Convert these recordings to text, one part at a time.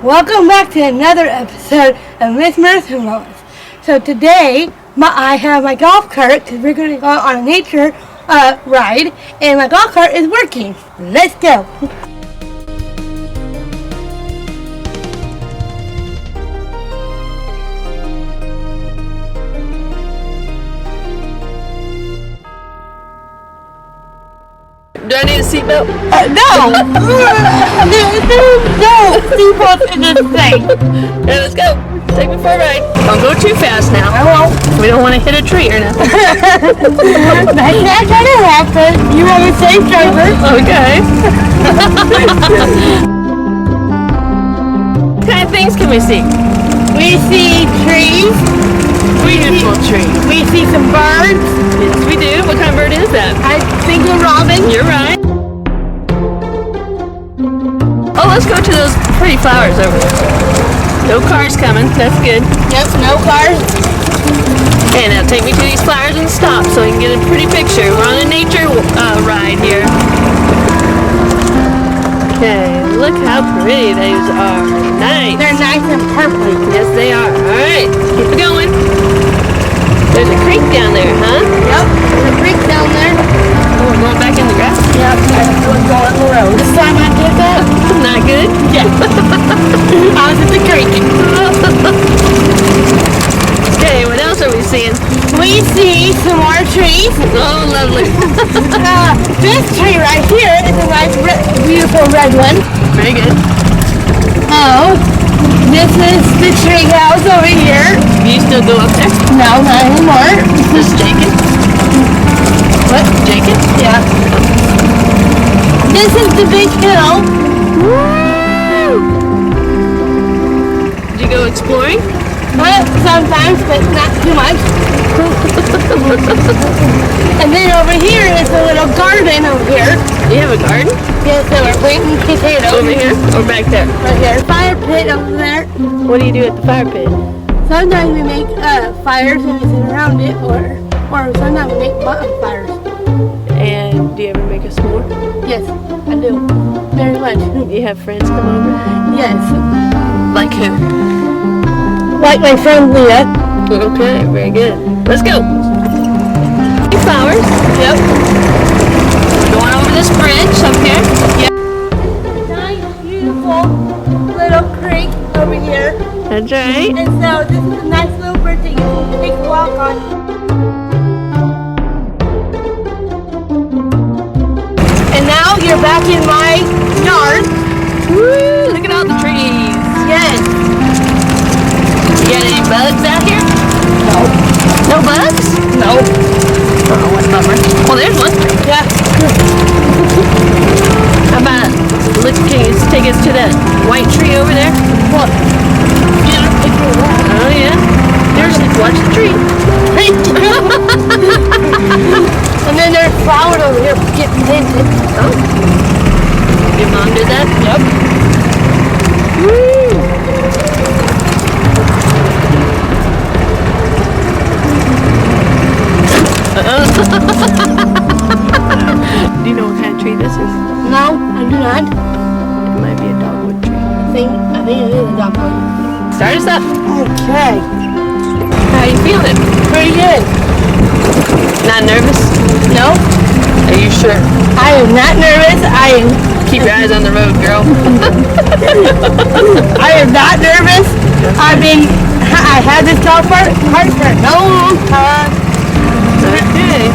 Welcome back to another episode of Miss Marissa. So today, I have my golf cart because we're going to go on a nature ride, and my golf cart is working. Let's go. Do I need a seatbelt? No! No seatbelt in this thing. Yeah, let's go. Take me for a ride. Don't go too fast now. I won't. We don't want to hit a tree or nothing. That's not gonna happen. You have a safe driver. Okay. What kind of things can we see? We see trees. Beautiful trees. We see some birds. Yes, we do. What kind of bird is that? I think a robin. You're right. Oh, let's go to those pretty flowers over there. No cars coming. That's good. Yep, no cars. Okay, now take me to these flowers and stop so we can get a pretty picture. We're on a nature ride here. Okay, look how pretty those are. Nice. They're nice and purple. Yes, they are. All right, keep it going. There's a creek down there, huh? Yep, there's a creek down there. Oh, we're going back in the grass? Yep, that's what's going on the road. This time I did that? Not good? Yeah. I was at the creek. Okay, what else are we seeing? We see some more trees. Oh, lovely. This tree right here is a nice, beautiful red one. Very good. Oh, this is the tree house over here. Do you still go up there? No, not anymore. This is Jacob. What? Jacob? Yeah. This is the big hill. Woo! Did you go exploring? Well, sometimes, but not too much. And then over here is a little garden over here. You have a garden? Yes, so we're planting potatoes. Over here or back there? Right here. Fire pit over there. What do you do at the fire pit? Sometimes we make fires and we sit around it, or sometimes we make bonfires. And do you ever make a s'more? Yes, I do. Very much. Do you have friends come over? Yes. Like who? Like my friend Leah. Okay, very good. Let's go. Flowers. Yep. Going over this bridge up here. Yep. Nice, beautiful little creek over here. That's right. And so this is a nice little bridge that you can take a walk on. And now you're back in my yard. Woo, look at all the trees. Yes. You got any bugs out here? No. No bugs? No. Oh, what a bummer. Well, there's one. Yeah. How about, look, can you take us to that white tree over there? What? Yeah, picture of that. Oh, yeah. There's, watch the tree. And then there's flowers over here getting painted. Oh. Your mom did that? Yep. Woo! Do you know what kind of tree this is? No, I do not. It might be a dogwood tree. I think it is a dogwood. Start us up. Okay. How you feeling? Pretty good. Not nervous? No, Are you sure? I am not nervous. Keep your eyes on the road, girl. I am not nervous. I had this golf cart for a long time. Okay.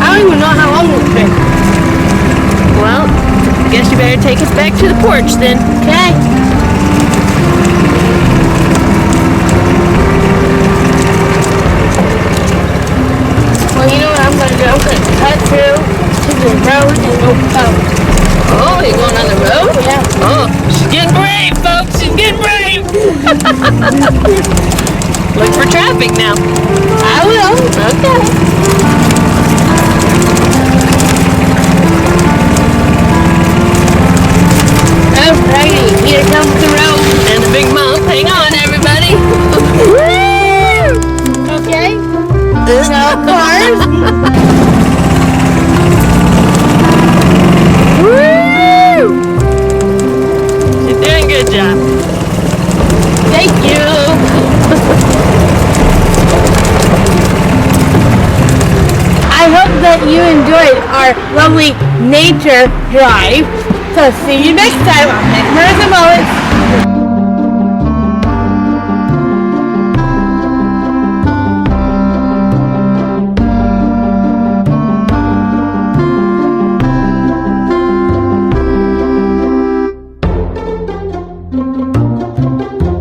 I don't even know how long it's been. Well, guess you better take us back to the porch then. Okay. Well, you know what I'm going to do? I'm going to cut through to the road and go out. Oh, you're going on the road? Yeah. Oh, she's getting brave, folks. She's getting brave. Look for traffic now. I will. Okay. Alrighty, here comes the road. And the big mouth. Hang on, everybody. Okay. No cars. Woo! She's doing a good job. Thank you. I hope that you enjoyed our lovely nature drive. So see you next time on Miss Marissa Mullins.